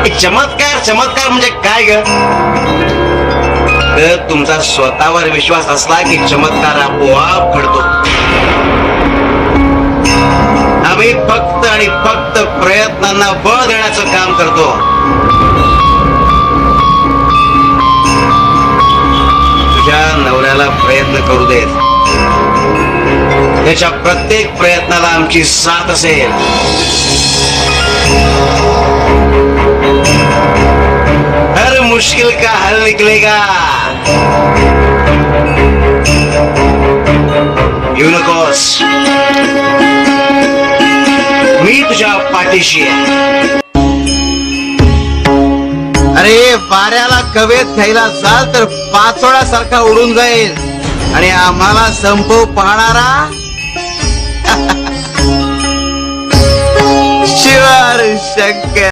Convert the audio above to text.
की चमत्कार चमत्कार म्हणजे काय ग? तर तुमचा स्वतःवर विश्वास असला की चमत्कार आपोआप घडतो. आम्ही फक्त आणि फक्त प्रयत्नांना बळ देण्याचं काम करतो. तुझ्या नवऱ्याला प्रयत्न करू देत. त्याच्या प्रत्येक प्रयत्नाला आमची साथ असेल. हर मुश्किल का हल निकलेगा. येऊ नकोस, मी तुझ्या पाठीशी आहे. अरे वाऱ्याला कवेत घ्यायला जाल तर पाचोळ्यासारखा उडून जाईल आणि आम्हाला संपव पाहणारा शिवार शंकर.